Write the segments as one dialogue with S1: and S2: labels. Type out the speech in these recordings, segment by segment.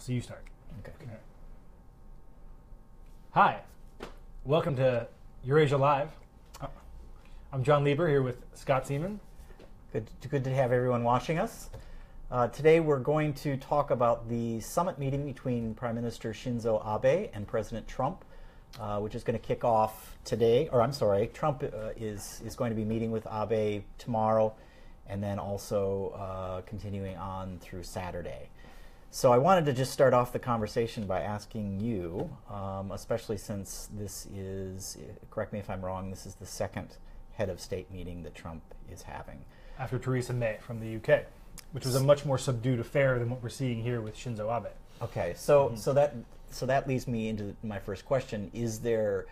S1: So you start.
S2: Okay.
S1: Hi, welcome to Eurasia Live. I'm John Lieber here with Scott Seaman.
S2: Good to have everyone watching us. Today we're going to talk about the summit meeting between Prime Minister Shinzo Abe and President Trump, which is going to kick off today. Or I'm sorry, Trump is going to be meeting with Abe tomorrow, and then also continuing on through Saturday. So I wanted to just start off the conversation by asking you, especially since this is, correct me if I'm wrong, this is the second head of state meeting that Trump is having.
S1: After Theresa May from the UK, which was a much more subdued affair than what we're seeing here with Shinzo Abe.
S2: Okay, so that leads me into my first question. Is there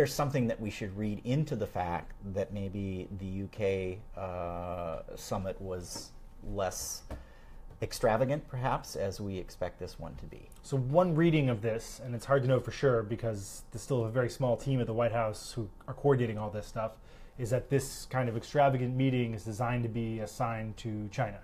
S2: something that we should read into the fact that maybe the UK summit was less extravagant, perhaps, as we expect this one to be?
S1: So one reading of this, and it's hard to know for sure because there's still a very small team at the White House who are coordinating all this stuff, is that this kind of extravagant meeting is designed to be a sign to China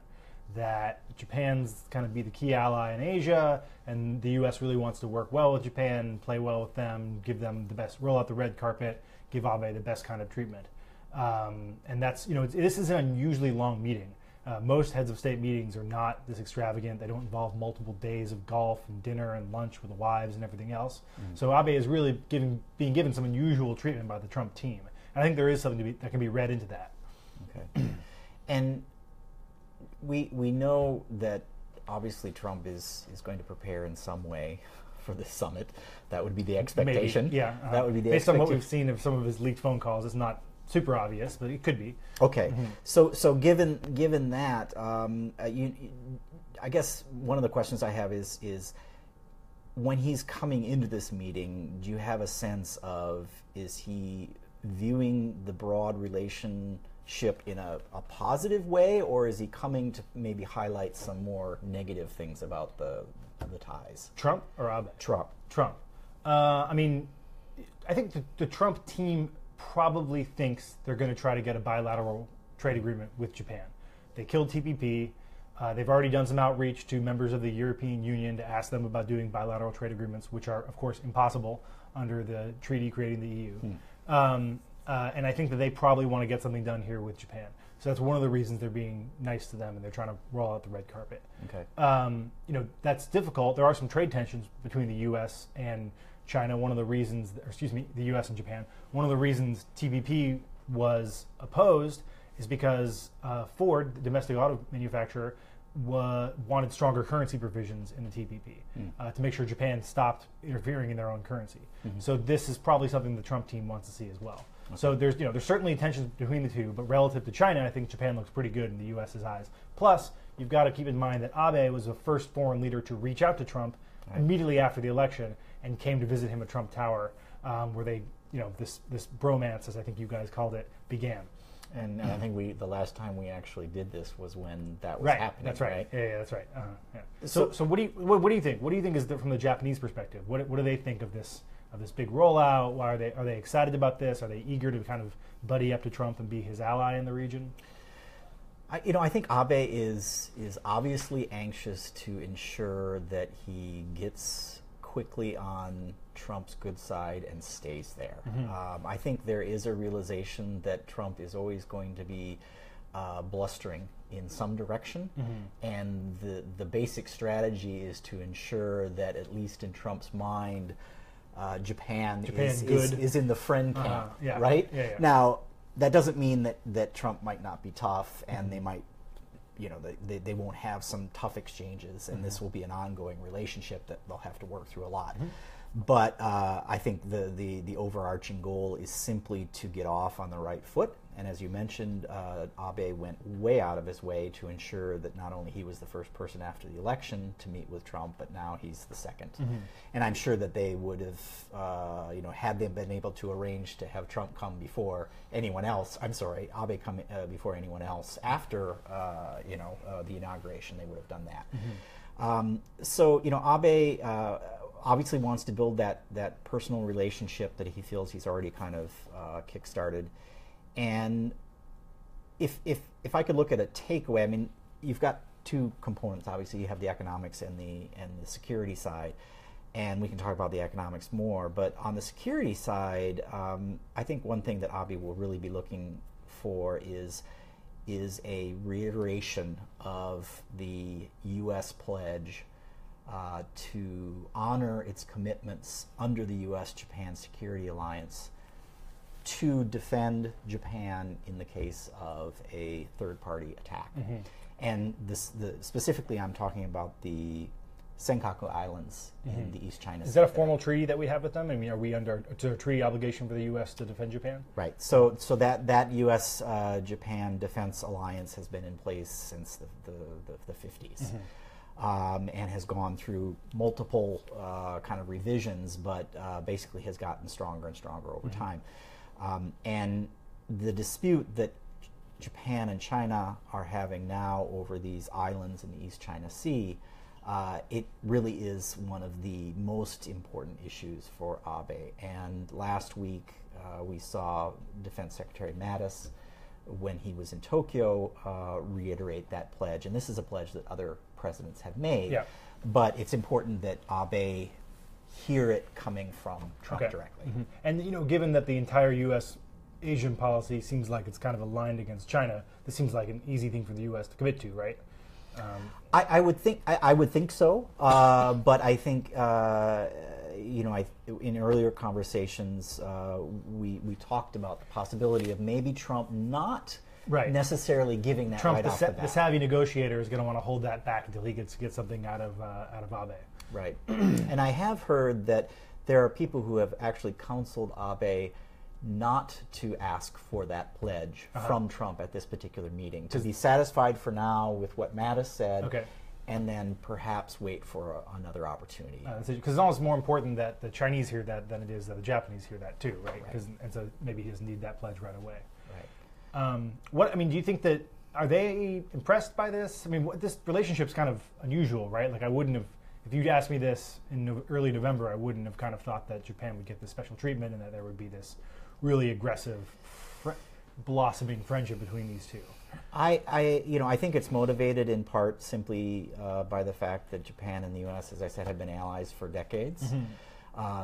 S1: that Japan's kind of be the key ally in Asia, and the U.S. really wants to work well with Japan, play well with them, give them the best, roll out the red carpet, give Abe the best kind of treatment. And that's, this is an unusually long meeting. Most heads of state meetings are not this extravagant. They don't involve multiple days of golf and dinner and lunch with the wives and everything else. Mm-hmm. So Abe is really being given some unusual treatment by the Trump team. And I think there is something that can be read into that.
S2: Okay. And we know that obviously Trump is going to prepare in some way for this summit. That would be the expectation.
S1: Maybe, yeah.
S2: That would be the
S1: based
S2: expectation.
S1: on what we've seen of some of his leaked phone calls, it's not super obvious, but it could be.
S2: Okay, so given that, I guess one of the questions I have is when he's coming into this meeting, do you have a sense of, is he viewing the broad relationship in a positive way, or is he coming to maybe highlight some more negative things about the ties?
S1: Trump or Abe?
S2: Trump.
S1: I think the Trump team probably thinks they're going to try to get a bilateral trade agreement with Japan. They killed TPP. They've already done some outreach to members of the European Union to ask them about doing bilateral trade agreements, which are, of course, impossible under the treaty creating the EU. And I think that they probably want to get something done here with Japan. So that's one of the reasons they're being nice to them and they're trying to roll out the red carpet.
S2: Okay.
S1: That's difficult. There are some trade tensions between the U.S. and China. One of the reasons, the U.S. and Japan, one of the reasons TPP was opposed is because Ford, the domestic auto manufacturer, wanted stronger currency provisions in the TPP to make sure Japan stopped interfering in their own currency. So this is probably something the Trump team wants to see as well. Okay. So there's certainly tensions between the two, but relative to China, I think Japan looks pretty good in the U.S.'s eyes. Plus, you've got to keep in mind that Abe was the first foreign leader to reach out to Trump immediately after the election and came to visit him at Trump Tower, where they, this bromance, as I think you guys called it, began.
S2: And I think the last time we actually did this was when that was happening.
S1: That's right. Yeah, that's right. Yeah. So what do you think? What do you think is from the Japanese perspective? What do they think of this big rollout? Why are they excited about this? Are they eager to kind of buddy up to Trump and be his ally in the region?
S2: I think Abe is obviously anxious to ensure that he gets quickly on Trump's good side and stays there. I think there is a realization that Trump is always going to be blustering in some direction, and the basic strategy is to ensure that, at least in Trump's mind, Japan is in the friend camp, right?
S1: Yeah.
S2: Now, that doesn't mean that Trump might not be tough, and they might, they won't have some tough exchanges, and this will be an ongoing relationship that they'll have to work through a lot. But I think the overarching goal is simply to get off on the right foot. And as you mentioned, Abe went way out of his way to ensure that not only he was the first person after the election to meet with Trump, but now he's the second. And I'm sure that they would have, had they been able to arrange to have Trump come before anyone else, Abe come before anyone else after, the inauguration, they would have done that. So, Abe obviously wants to build that personal relationship that he feels he's already kind of kick-started. And if I could look at a takeaway, I mean, you've got two components. Obviously, you have the economics and the security side, and we can talk about the economics more. But on the security side, I think one thing that Abe will really be looking for is a reiteration of the U.S. pledge to honor its commitments under the U.S.-Japan Security Alliance to defend Japan in the case of a third-party attack. And specifically, I'm talking about the Senkaku Islands in the East China Sea.
S1: Is that a formal treaty that we have with them? I mean, are we under a treaty obligation for the U.S. to defend Japan?
S2: Right. So that U.S.-Japan Defense Alliance has been in place since the 50s. And has gone through multiple kind of revisions, but basically has gotten stronger and stronger over time. And the dispute that Japan and China are having now over these islands in the East China Sea, it really is one of the most important issues for Abe. And last week we saw Defense Secretary Mattis, when he was in Tokyo, reiterate that pledge. And this is a pledge that other presidents have made, but it's important that Abe hear it coming from Trump directly.
S1: And given that the entire U.S. Asian policy seems like it's kind of aligned against China, this seems like an easy thing for the U.S. to commit to, right?
S2: I would think so, but I think in earlier conversations we talked about the possibility of maybe Trump not necessarily giving that
S1: Trump,
S2: right off the bat.
S1: The savvy negotiator, is going to want to hold that back until he gets something out of Abe.
S2: Right. And I have heard that there are people who have actually counseled Abe not to ask for that pledge from Trump at this particular meeting, to be satisfied for now with what Mattis said, and then perhaps wait for another opportunity.
S1: Because it's almost more important that the Chinese hear that than it is that the Japanese hear that too, right? And so maybe he doesn't need that pledge right away. Right. Do you think that, are they impressed by this? I mean, this relationship's kind of unusual, right? Like, I wouldn't have, if you'd asked me this in early November, I wouldn't have kind of thought that Japan would get this special treatment and that there would be this really aggressive, blossoming friendship between these two.
S2: I think it's motivated in part simply by the fact that Japan and the U.S., as I said, have been allies for decades.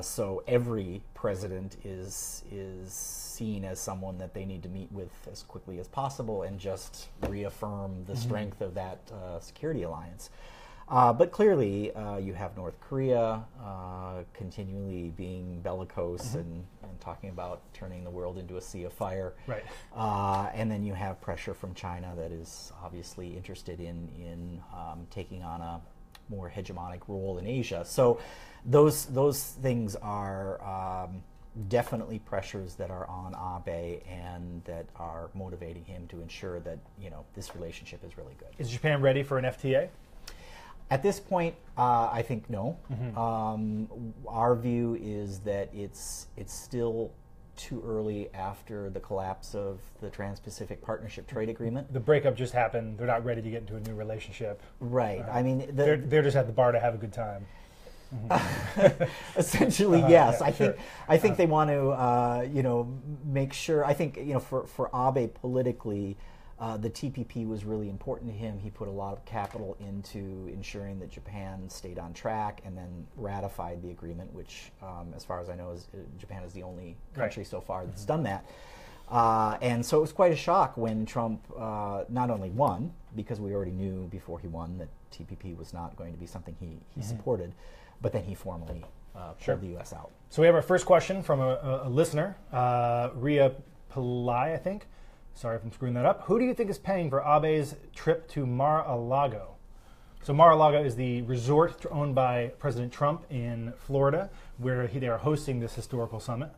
S2: So every president is seen as someone that they need to meet with as quickly as possible and just reaffirm the strength of that security alliance. But clearly, you have North Korea continually being bellicose and talking about turning the world into a sea of fire.
S1: Right.
S2: And then you have pressure from China that is obviously interested in taking on a more hegemonic role in Asia. So those things are definitely pressures that are on Abe and that are motivating him to ensure that this relationship is really good.
S1: Is Japan ready for an FTA?
S2: At this point, I think no. Our view is that it's still too early after the collapse of the Trans-Pacific Partnership Trade Agreement.
S1: The breakup just happened. They're not ready to get into a new relationship.
S2: Right. I mean,
S1: they're just at the bar to have a good time.
S2: Essentially, yes. I think they want to, make sure. I think for Abe politically, the TPP was really important to him. He put a lot of capital into ensuring that Japan stayed on track and then ratified the agreement, which, as far as I know, Japan is the only country so far that's done that. And so it was quite a shock when Trump not only won, because we already knew before he won that TPP was not going to be something he supported, but then he formally pulled the U.S. out. So
S1: we have our first question from a listener, Ria Pillai, I think. Sorry if I'm screwing that up. Who do you think is paying for Abe's trip to Mar-a-Lago? So Mar-a-Lago is the resort owned by President Trump in Florida, where they are hosting this historical summit.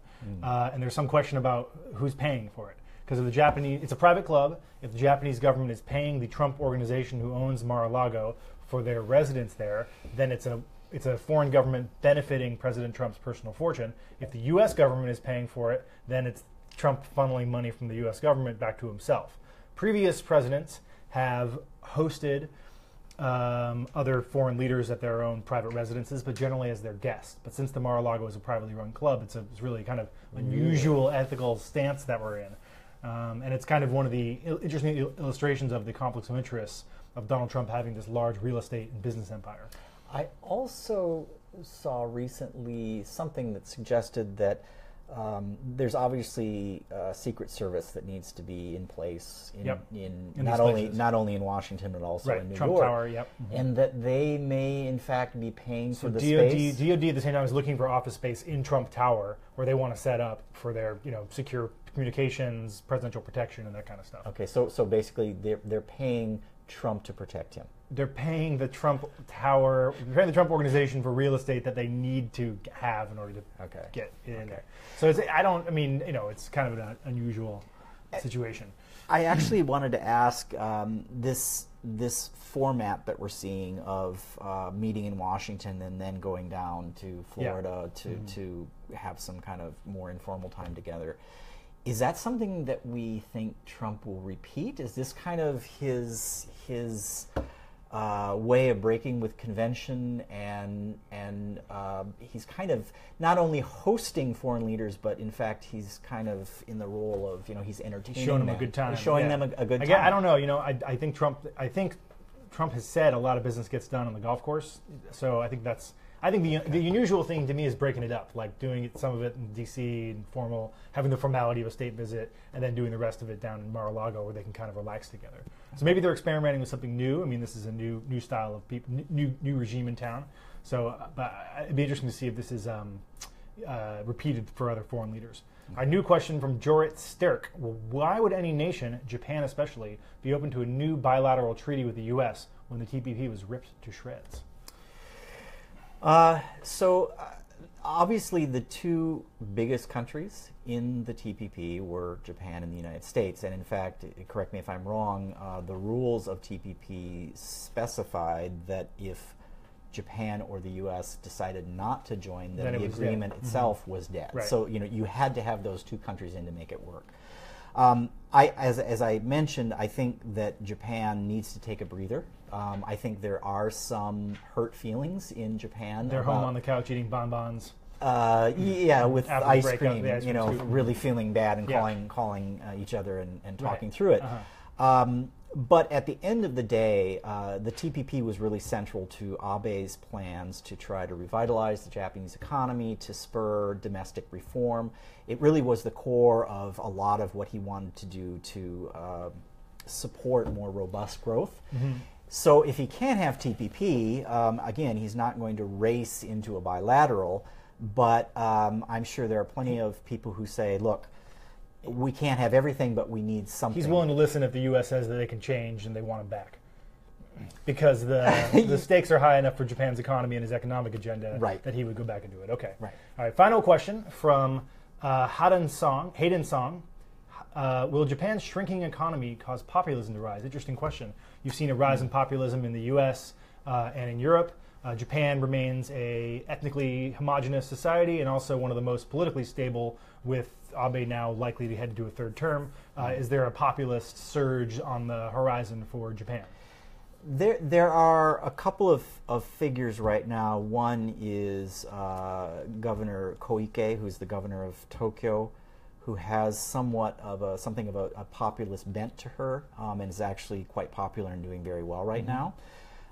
S1: And there's some question about who's paying for it. Because of the Japanese, it's a private club. If the Japanese government is paying the Trump organization who owns Mar-a-Lago for their residence there, then it's a foreign government benefiting President Trump's personal fortune. If the U.S. government is paying for it, then it's Trump funneling money from the U.S. government back to himself. Previous presidents have hosted other foreign leaders at their own private residences, but generally as their guests. But since the Mar-a-Lago is a privately run club, it's really kind of unusual ethical stance that we're in. And it's kind of one of the interesting illustrations of the conflicts of interests of Donald Trump having this large real estate and business empire.
S2: I also saw recently something that suggested that there's obviously a Secret Service that needs to be in place in not only in Washington but also in New
S1: Trump
S2: York.
S1: Tower,
S2: and that they may in fact be paying for the
S1: DoD,
S2: space.
S1: DoD at the same time is looking for office space in Trump Tower where they want to set up for their secure communications, presidential protection, and that kind of stuff.
S2: Okay, so basically they're paying Trump to protect him.
S1: They're paying the Trump Tower, they're paying the Trump organization for real estate that they need to have in order to get in there. So it's kind of an unusual situation.
S2: I actually wanted to ask this format that we're seeing of meeting in Washington and then going down to Florida to have some kind of more informal time together. Is that something that we think Trump will repeat? Is this kind of his way of breaking with convention, and he's kind of not only hosting foreign leaders, but in fact he's kind of in the role of he's entertaining
S1: He's showing them
S2: them.
S1: a good time.
S2: He's showing them a good time.
S1: I don't know. I think Trump has said a lot of business gets done on the golf course. So I think the unusual thing to me is breaking it up, like doing some of it in D.C. and formal, having the formality of a state visit, and then doing the rest of it down in Mar-a-Lago where they can kind of relax together. So maybe they're experimenting with something new. I mean, this is a new style of people, new regime in town. So, but it'd be interesting to see if this is repeated for other foreign leaders. Our new question from Jorit Sterk: why would any nation, Japan especially, be open to a new bilateral treaty with the U.S. when the TPP was ripped to shreds?
S2: Obviously the two biggest countries in the TPP were Japan and the United States, and in fact, correct me if I'm wrong, the rules of TPP specified that if Japan or the U.S. decided not to join, then the agreement itself was dead. Right. So you had to have those two countries in to make it work. As I mentioned, I think that Japan needs to take a breather. I think there are some hurt feelings in Japan.
S1: They're home on the couch eating bonbons.
S2: With ice cream, really
S1: food.
S2: Feeling bad and calling each other and talking through it. But at the end of the day, the TPP was really central to Abe's plans to try to revitalize the Japanese economy, to spur domestic reform. It really was the core of a lot of what he wanted to do to support more robust growth. Mm-hmm. So if he can't have TPP, again, he's not going to race into a bilateral, but I'm sure there are plenty of people who say, look, we can't have everything, but we need something.
S1: He's willing to listen if the U.S. says that they can change and they want him back. Because the stakes are high enough for Japan's economy and his economic agenda that he would go back and do it. Okay.
S2: Right.
S1: All right, final question from Hayden Song. Will Japan's shrinking economy cause populism to rise? Interesting question. You've seen a rise in populism in the U.S. And in Europe. Japan remains a ethnically homogenous society and also one of the most politically stable, with Abe now likely to head into a third term. Is there a populist surge on the horizon for Japan?
S2: There are a couple of figures right now. One is Governor Koike, who's the governor of Tokyo, who has somewhat of something of a populist bent to her, and is actually quite popular and doing very well right now.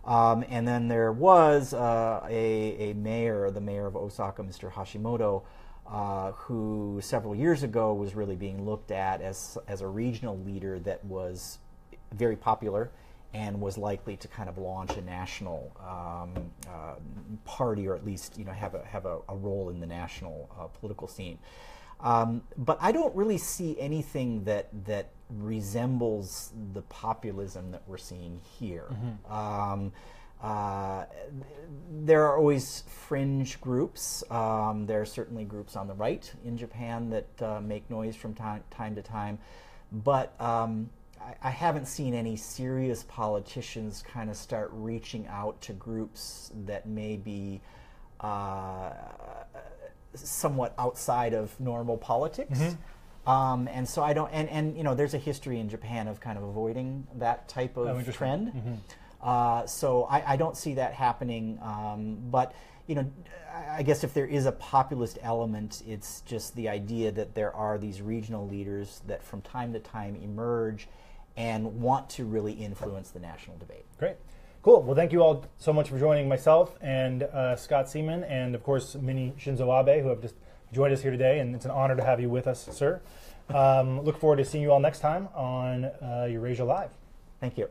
S2: And then there was a mayor, the mayor of Osaka, Mr. Hashimoto, who several years ago was really being looked at as a regional leader that was very popular and was likely to kind of launch a national party, or at least have a role in the national political scene. But I don't really see anything that resembles the populism that we're seeing here. Mm-hmm. There are always fringe groups. There are certainly groups on the right in Japan that make noise from time to time. But I haven't seen any serious politicians kind of start reaching out to groups that may be somewhat outside of normal politics. Mm-hmm. And so I don't, and there's a history in Japan of kind of avoiding that type of trend. Mm-hmm. So I don't see that happening. But I guess if there is a populist element, it's just the idea that there are these regional leaders that from time to time emerge and want to really influence the national debate.
S1: Great. Cool. Well, thank you all so much for joining myself and Scott Seaman, and of course, Mini Shinzo Abe, who have just joined us here today, and it's an honor to have you with us, sir. Look forward to seeing you all next time on Eurasia Live.
S2: Thank you.